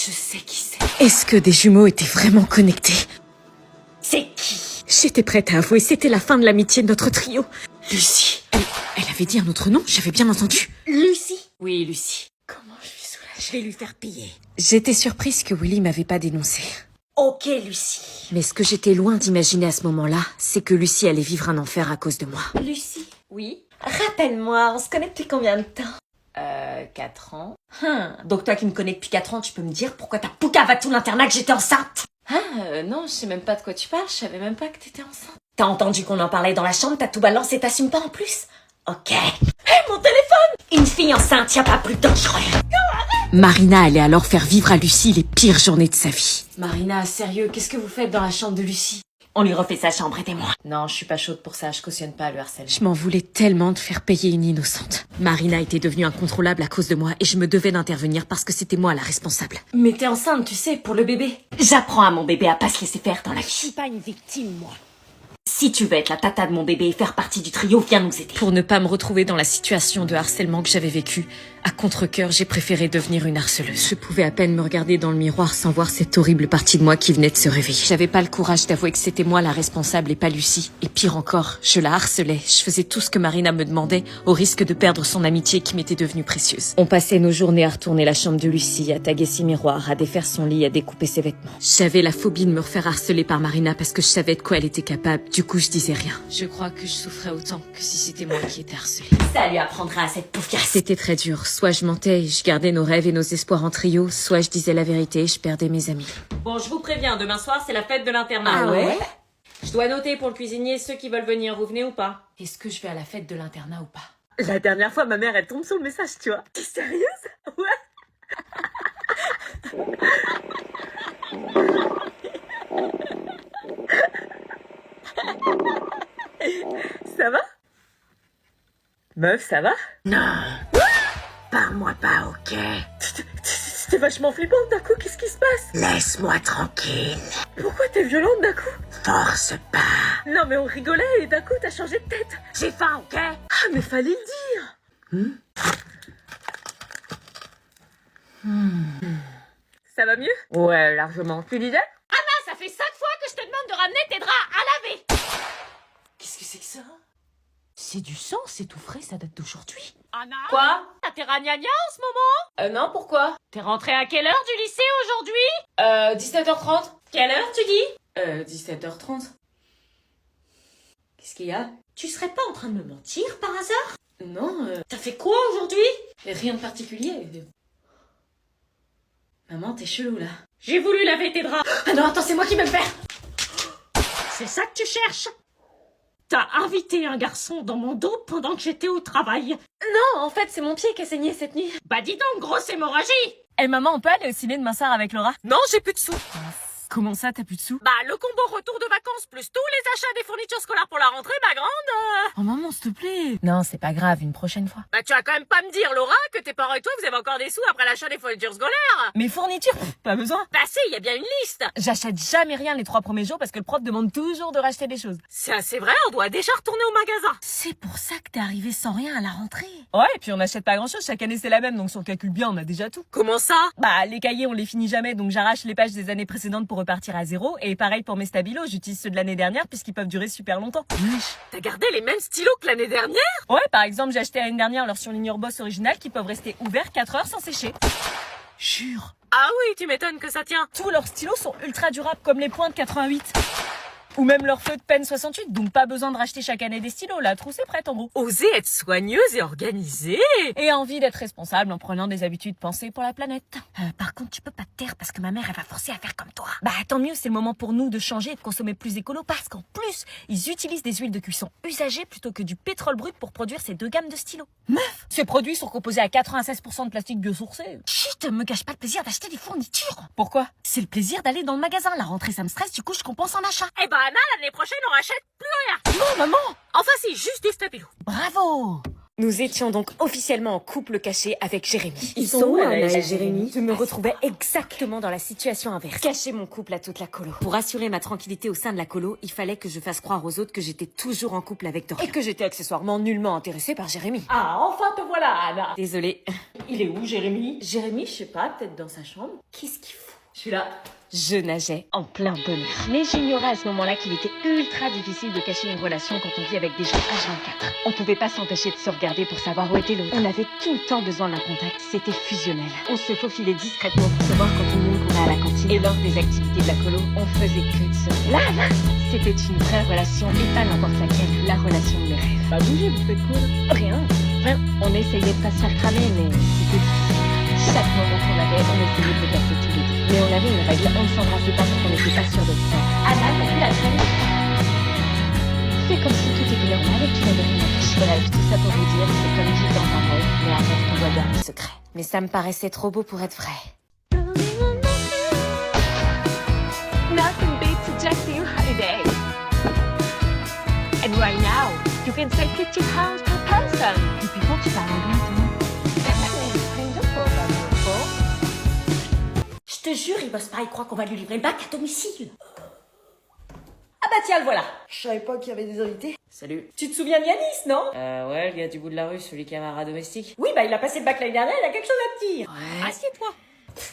Je sais qui c'est. Est-ce que des jumeaux étaient vraiment connectés? C'est qui? J'étais prête à avouer, c'était la fin de l'amitié de notre trio. Lucie. Elle avait dit un autre nom, j'avais bien entendu. Lucie? Oui, Lucie. Comment je suis soulagée. Je vais lui faire payer. J'étais surprise que Willy m'avait pas dénoncé. Ok, Lucie. Mais ce que j'étais loin d'imaginer à ce moment-là, c'est que Lucie allait vivre un enfer à cause de moi. Lucie? Oui? Rappelle-moi, on se connaît depuis combien de temps? 4 ans. Donc toi qui me connais depuis 4 ans, tu peux me dire pourquoi t'as poucave à tout l'internat que j'étais enceinte? Non, je sais même pas de quoi tu parles, je savais même pas que t'étais enceinte. T'as entendu qu'on en parlait dans la chambre, t'as tout balancé, t'assumes pas en plus? Ok. Hé, mon téléphone! Une fille enceinte, y a pas plus dangereux. Marina allait alors faire vivre à Lucie les pires journées de sa vie. Marina, sérieux, qu'est-ce que vous faites dans la chambre de Lucie? On lui refait sa chambre, aidez-moi. Non, je suis pas chaude pour ça, je cautionne pas le harcèlement. Je m'en voulais tellement de faire payer une innocente. Marina était devenue incontrôlable à cause de moi et je me devais d'intervenir parce que c'était moi la responsable. Mais t'es enceinte, tu sais, pour le bébé. J'apprends à mon bébé à pas se laisser faire dans la vie. Je suis pas une victime, moi. Si tu veux être la tata de mon bébé et faire partie du trio, viens nous aider. Pour ne pas me retrouver dans la situation de harcèlement que j'avais vécue, à contre-cœur, j'ai préféré devenir une harceleuse. Je pouvais à peine me regarder dans le miroir sans voir cette horrible partie de moi qui venait de se réveiller. J'avais pas le courage d'avouer que c'était moi la responsable et pas Lucie. Et pire encore, je la harcelais. Je faisais tout ce que Marina me demandait, au risque de perdre son amitié qui m'était devenue précieuse. On passait nos journées à retourner la chambre de Lucie, à taguer ses miroirs, à défaire son lit, à découper ses vêtements. J'avais la phobie de me refaire harceler par Marina parce que je savais de quoi elle était capable. Du coup, je disais rien. Je crois que je souffrais autant que si c'était moi qui étais harcelée. Ça lui apprendra à cette poufiasse. C'était très dur. Soit je mentais et je gardais nos rêves et nos espoirs en trio, soit je disais la vérité et je perdais mes amis. Bon, je vous préviens, demain soir, c'est la fête de l'internat. Ah ouais? Je dois noter pour le cuisinier ceux qui veulent venir. Vous venez ou pas? Est-ce que je vais à la fête de l'internat ou pas? La dernière fois, ma mère, elle tombe sur le message, tu vois. T'es sérieuse? Ouais. Ça va? Meuf, ça va? Non. Parle-moi pas, ok? T'es vachement flippante d'un coup, qu'est-ce qui se passe? Laisse-moi tranquille. Pourquoi t'es violente d'un coup? Force pas. Non mais on rigolait et d'un coup t'as changé de tête. J'ai faim, ok? Ah mais fallait le dire. Ça va mieux? Ouais, largement. Tu disais? Ça fait 5 fois que je te demande de ramener tes draps à laver. Qu'est-ce que c'est que ça? C'est du sang, c'est tout frais, ça date d'aujourd'hui. Anna? Quoi? T'as tes ragnagnas en ce moment? Non, pourquoi? T'es rentrée à quelle heure du lycée aujourd'hui? 17h30. Quelle heure tu dis? 17h30. Qu'est-ce qu'il y a? Tu serais pas en train de me mentir par hasard? Non, T'as fait quoi aujourd'hui? rien de particulier. Maman, t'es chelou là. J'ai voulu laver tes draps. Ah non, attends, c'est moi qui vais le faire. C'est ça que tu cherches? T'as invité un garçon dans mon dos pendant que j'étais au travail. Non, en fait, c'est mon pied qui a saigné cette nuit. Bah dis donc, grosse hémorragie. Eh maman, on peut aller au ciné demain soir avec Laura? Non, j'ai plus de sous. Comment ça, t'as plus de sous? Bah le combo retour de vacances plus tous les achats des fournitures scolaires pour la rentrée, ma grande. Oh maman, s'il te plaît. Non, c'est pas grave, une prochaine fois. Bah tu vas quand même pas me dire, Laura, que tes parents et toi vous avez encore des sous après l'achat des fournitures scolaires. Mes fournitures, pas besoin. Bah si, il y a bien une liste. J'achète jamais rien les 3 premiers jours parce que le prof demande toujours de racheter des choses. C'est assez vrai, on doit déjà retourner au magasin. C'est pour ça que t'es arrivé sans rien à la rentrée. Ouais, et puis on n'achète pas grand chose, chaque année c'est la même, donc si on calcule bien, on a déjà tout. Comment ça? Bah, les cahiers on les finit jamais, donc j'arrache les pages des années précédentes pour repartir à zéro, et pareil pour mes stabilos, j'utilise ceux de l'année dernière puisqu'ils peuvent durer super longtemps. T'as gardé les mêmes stylos que l'année dernière? Ouais, par exemple, j'ai acheté l'année dernière leur surligneur Boss original qui peuvent rester ouverts 4 heures sans sécher. Jure. Ah oui, tu m'étonnes que ça tient. Tous leurs stylos sont ultra durables comme les points de 88. Ou même leur feu de peine 68, donc pas besoin de racheter chaque année des stylos, la trousse est prête en gros. Oser être soigneuse et organisée. Et envie d'être responsable en prenant des habitudes pensées pour la planète. Par contre, tu peux pas te taire parce que ma mère, elle va forcer à faire comme toi. Bah tant mieux, c'est le moment pour nous de changer et de consommer plus écolo parce qu'en plus, ils utilisent des huiles de cuisson usagées plutôt que du pétrole brut pour produire ces 2 gammes de stylos. Meuf, ces produits sont composés à 96% de plastique biosourcé. Chut, me gâche pas le plaisir d'acheter des fournitures. Pourquoi? C'est le plaisir d'aller dans le magasin. La rentrée, ça me stresse, du coup, je compense en achat. Eh ben Anna, l'année prochaine on rachète plus rien. Non, maman! Enfin si, juste des stabilos. Bravo! Nous étions donc officiellement en couple caché avec Jérémy. Ils sont où, Anna et Jérémy? Je me retrouvais exactement dans la situation inverse. Cacher mon couple à toute la colo. Pour assurer ma tranquillité au sein de la colo, il fallait que je fasse croire aux autres que j'étais toujours en couple avec Dorian. Et que j'étais accessoirement nullement intéressée par Jérémy. Ah, enfin te voilà, Anna. Désolée. Il est où, Jérémy? Jérémy, je sais pas, peut-être dans sa chambre. Qu'est-ce qu'il fout? Je suis là. Je nageais en plein bonheur. Mais j'ignorais à ce moment-là qu'il était ultra difficile de cacher une relation quand on vit avec des gens H24. On pouvait pas s'empêcher de se regarder pour savoir où était l'autre. On avait tout le temps besoin d'un contact, c'était fusionnel. On se faufilait discrètement pour se voir quand tout le monde courait à la cantine. Et lors des activités de la colo, on faisait que de se voir. Là, c'était une vraie relation et pas n'importe laquelle, la relation de mes rêves. Bah bougez, vous faites quoi là? Rien. On essayait de pas se faire cramer, mais c'était difficile. Chaque moment qu'on avait, on essayait de le passer tous les deux. Mais on avait une règle, on ne s'embrassait pas parce qu'on n'était pas sûr de se faire. Anna, t'as vu la traîne? Fais comme si tout était normal et que tu n'avais rien à cacher. Bref, tout ça pour vous dire, c'est comme vivre dans un rêve, mais un rêve qu'on doit garder secret. Mais ça me paraissait trop beau pour être vrai. Nothing beats a jet fuel holiday. And right now, you can save £50 per person. Depuis quand tu parles anglais, toi? Je te jure, il bosse pas, il croit qu'on va lui livrer le bac à domicile. Ah bah tiens, le voilà. Je savais pas qu'il y avait des invités. Salut. Tu te souviens de Yanis, non? Ouais, le gars du bout de la rue, celui qui a un rat domestique. Oui, bah il a passé le bac l'année dernière, il a quelque chose à te dire. Ouais. Assieds-toi.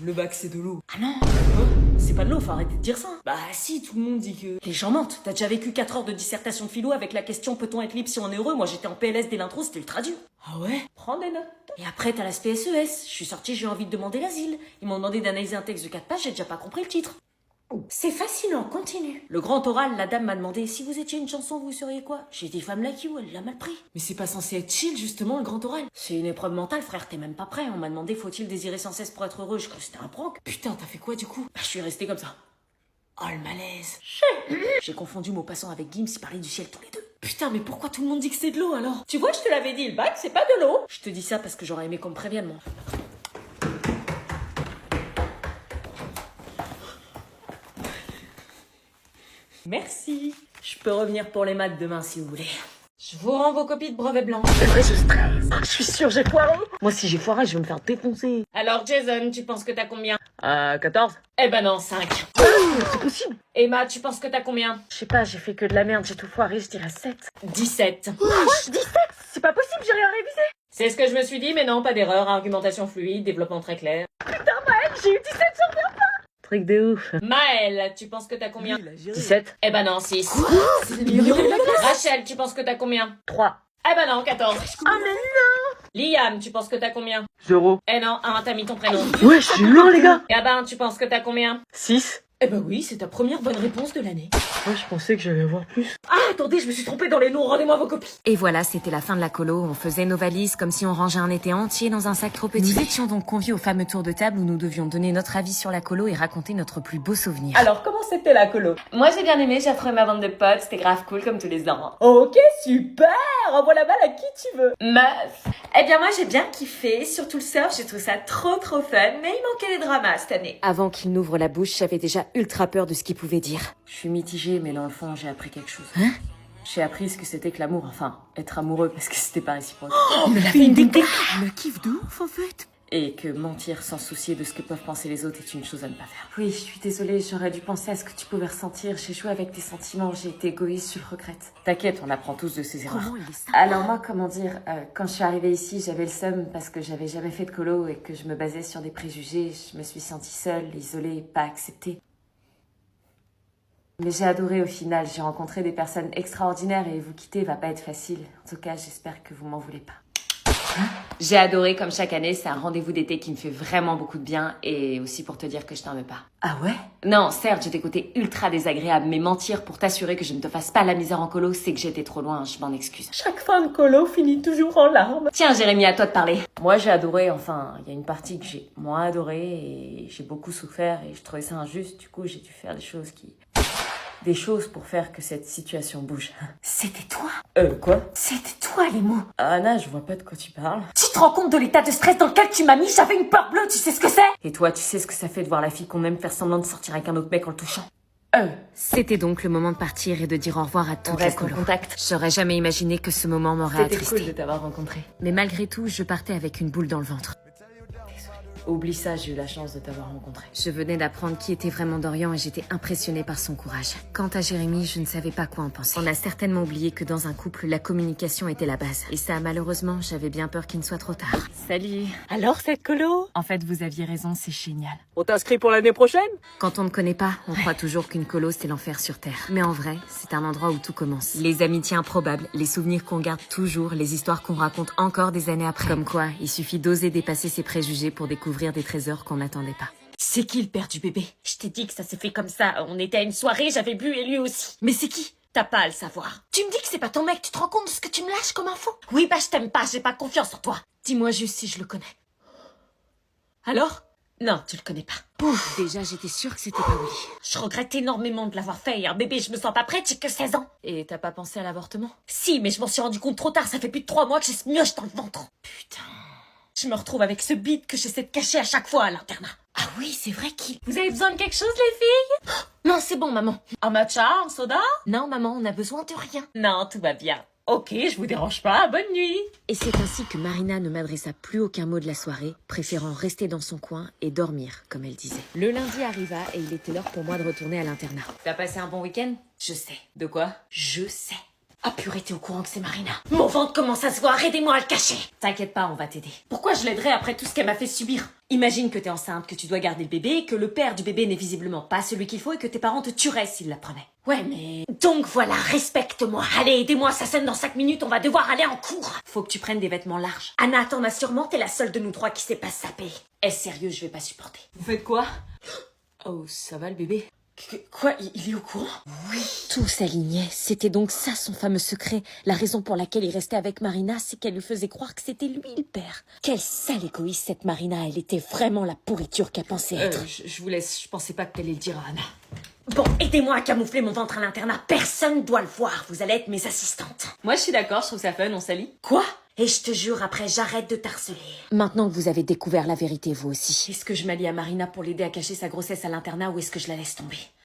Le bac, c'est de l'eau. Ah non. C'est pas de l'eau, faut arrêter de dire ça. Bah si, tout le monde dit que... Les gens mentent. T'as déjà vécu 4 heures de dissertation de philo avec la question peut-on être libre si on est heureux? Moi j'étais en PLS dès l'intro, c'était ultra dur. Ah ouais? Prends des notes. Et après t'as la SPSES. Je suis sortie, j'ai eu envie de demander l'asile. Ils m'ont demandé d'analyser un texte de 4 pages, j'ai déjà pas compris le titre. C'est fascinant, continue. Le grand oral, la dame m'a demandé si vous étiez une chanson, vous seriez quoi? J'ai dit femme like you, elle l'a mal pris. Mais c'est pas censé être chill, justement, le grand oral. C'est une épreuve mentale, frère, t'es même pas prêt. On m'a demandé faut-il désirer sans cesse pour être heureux, je crois que c'était un prank. Putain, t'as fait quoi du coup? Bah, je suis restée comme ça. Oh le malaise. J'ai confondu Maupassant avec Gims, ils parlaient du ciel tous les deux. Putain, mais pourquoi tout le monde dit que c'est de l'eau alors? Tu vois, je te l'avais dit, le bac, c'est pas de l'eau. Je te dis ça parce que j'aurais aimé qu'on me prévienne, moi. Merci. Je peux revenir pour les maths demain si vous voulez. Je vous rends vos copies de brevet blanc. C'est vrai, je stresse. Je suis sûre, j'ai foiré. Moi, si j'ai foiré, je vais me faire défoncer. Alors Jason, tu penses que t'as combien? 14? Eh ben non, 5. C'est possible. Emma, tu penses que t'as combien? Je sais pas, j'ai fait que de la merde, j'ai tout foiré, je dirais 7. 17. C'est pas possible, j'ai rien révisé. C'est ce que je me suis dit, mais non, pas d'erreur. Argumentation fluide, développement très clair. Putain, Maëlle, j'ai eu 17 sur 20. Truc de ouf. Maëlle, tu penses que t'as combien? 17. Eh ben non, 6. C'est le meilleur de la classe. Rachel, tu penses que t'as combien? 3. Eh ben non, 14. Ah mais non. Liam, tu penses que t'as combien? 0. Eh non, 1, t'as mis ton prénom. Ouais, je suis loin, les gars. Gabin, tu penses que t'as combien? 6. Eh ben oui, c'est ta première bonne réponse de l'année. Ouais, je pensais que j'allais avoir plus. Ah, attendez, je me suis trompée dans les noms, rendez-moi vos copies. Et voilà, c'était la fin de la colo. On faisait nos valises comme si on rangeait un été entier dans un sac trop petit. Nous étions donc conviés au fameux tour de table où nous devions donner notre avis sur la colo et raconter notre plus beau souvenir. Alors, comment c'était la colo? Moi j'ai bien aimé, j'ai retrouvé ma bande de potes, c'était grave cool comme tous les ans. Ok, super. Envoie la balle à qui tu veux. Meuf! Eh bien, moi, j'ai bien kiffé. Surtout le surf, j'ai trouvé ça trop fun. Mais il manquait les dramas cette année. Avant qu'il n'ouvre la bouche, j'avais déjà ultra peur de ce qu'il pouvait dire. Je suis mitigée, mais dans le fond, j'ai appris quelque chose. Hein? J'ai appris ce que c'était que l'amour, enfin, être amoureux, parce que c'était pas réciproque. Il a fait une déclaration. Le kiff de ouf, en fait. Et que mentir sans se soucier de ce que peuvent penser les autres est une chose à ne pas faire. Oui, je suis désolée, j'aurais dû penser à ce que tu pouvais ressentir. J'ai joué avec tes sentiments, j'ai été égoïste, je le regrette. T'inquiète, on apprend tous de ses erreurs. Comment il est sympa. Alors moi, comment dire, quand je suis arrivée ici, j'avais le seum parce que j'avais jamais fait de colo et que je me basais sur des préjugés. Je me suis sentie seule, isolée, pas acceptée. Mais j'ai adoré au final, j'ai rencontré des personnes extraordinaires et vous quitter va pas être facile. En tout cas, j'espère que vous m'en voulez pas. J'ai adoré, comme chaque année, c'est un rendez-vous d'été qui me fait vraiment beaucoup de bien et aussi pour te dire que je t'en veux pas. Ah ouais? Non, certes, j'ai des côtés ultra désagréables, mais mentir pour t'assurer que je ne te fasse pas la misère en colo, c'est que j'étais trop loin, je m'en excuse. Chaque fin de colo finit toujours en larmes. Tiens, Jérémy, à toi de parler. Moi, j'ai adoré, enfin, il y a une partie que j'ai moins adorée et j'ai beaucoup souffert et je trouvais ça injuste. Du coup, j'ai dû faire des choses pour faire que cette situation bouge. C'était toi? Quoi? C'était toi, les mots. Anna, je vois pas de quoi tu parles. Tu te rends compte de l'état de stress dans lequel tu m'as mis? J'avais une peur bleue, tu sais ce que c'est? Et toi, tu sais ce que ça fait de voir la fille qu'on aime faire semblant de sortir avec un autre mec en le touchant? C'était donc le moment de partir et de dire au revoir à toute la colo. contact. J'aurais jamais imaginé que ce moment m'aurait C'était attristé. cool de t'avoir rencontré. Mais malgré tout, je partais avec une boule dans le ventre. Oublie ça, j'ai eu la chance de t'avoir rencontré. Je venais d'apprendre qui était vraiment Dorian et j'étais impressionnée par son courage. Quant à Jérémy, je ne savais pas quoi en penser. On a certainement oublié que dans un couple, la communication était la base. Et ça, malheureusement, j'avais bien peur qu'il ne soit trop tard. Salut. Alors, cette colo? En fait, vous aviez raison, c'est génial. On t'inscrit pour l'année prochaine? Quand on ne connaît pas, on croit toujours qu'une colo, c'est l'enfer sur Terre. Mais en vrai, c'est un endroit où tout commence. Les amitiés improbables, les souvenirs qu'on garde toujours, les histoires qu'on raconte encore des années après. Comme quoi, il suffit d'oser dépasser ses préjugés pour découvrir des trésors qu'on n'attendait pas. C'est qui le père du bébé? Je t'ai dit que ça s'est fait comme ça. On était à une soirée, j'avais bu et lui aussi. Mais c'est qui? T'as pas à le savoir. Tu me dis que c'est pas ton mec, tu te rends compte de ce que tu me lâches comme info? Oui, bah je t'aime pas, j'ai pas confiance en toi. Dis-moi juste si je le connais. Alors? Non, tu le connais pas. Ouf, déjà, j'étais sûre que c'était pas Willy. Je regrette énormément de l'avoir fait. Un bébé, je me sens pas prête, j'ai que 16 ans. Et t'as pas pensé à l'avortement? Si, mais je m'en suis rendu compte trop tard, ça fait plus de 3 mois que j'ai ce mioche dans le ventre. Putain. Je me retrouve avec ce bide que j'essaie de cacher à chaque fois à l'internat. Ah oui, c'est vrai qu'il... Vous avez besoin de quelque chose, les filles? Non, c'est bon, maman. Un matcha, un soda? Non, maman, on a besoin de rien. Non, tout va bien. Ok, je vous dérange pas, bonne nuit. Et c'est ainsi que Marina ne m'adressa plus aucun mot de la soirée, préférant rester dans son coin et dormir, comme elle disait. Le lundi arriva et il était l'heure pour moi de retourner à l'internat. T'as passé un bon week-end? Je sais, De quoi? je sais. Ah purée, t'es au courant que c'est Marina? Mon ventre commence à se voir, aidez-moi à le cacher. T'inquiète pas, on va t'aider. Pourquoi je l'aiderais après tout ce qu'elle m'a fait subir? Imagine que t'es enceinte, que tu dois garder le bébé, que le père du bébé n'est visiblement pas celui qu'il faut et que tes parents te tueraient s'ils l'apprenaient. Ouais, mais... Donc voilà, respecte-moi. Allez, aidez-moi, ça sonne dans 5 minutes, on va devoir aller en cours. Faut que tu prennes des vêtements larges. Anna, t'en as sûrement, t'es la seule de nous trois qui sait pas se saper. Est-ce sérieux, je vais pas supporter. Vous faites quoi? Oh, ça va le bébé? Quoi, il est au courant? Tout s'alignait. C'était donc ça son fameux secret. La raison pour laquelle il restait avec Marina, c'est qu'elle lui faisait croire que c'était lui le père. Quelle sale égoïste cette Marina. Elle était vraiment la pourriture qu'elle pensait être. Je vous laisse, je pensais pas que t'allais le dire à Anna. Bon, aidez-moi à camoufler mon ventre à l'internat. Personne doit le voir. Vous allez être mes assistantes. Moi, je suis d'accord, je trouve ça fun, on s'allie. Quoi? Et je te jure, après, j'arrête de t'harceler. Maintenant que vous avez découvert la vérité, vous aussi. Est-ce que je m'allie à Marina pour l'aider à cacher sa grossesse à l'internat ou est-ce que je la laisse tomber?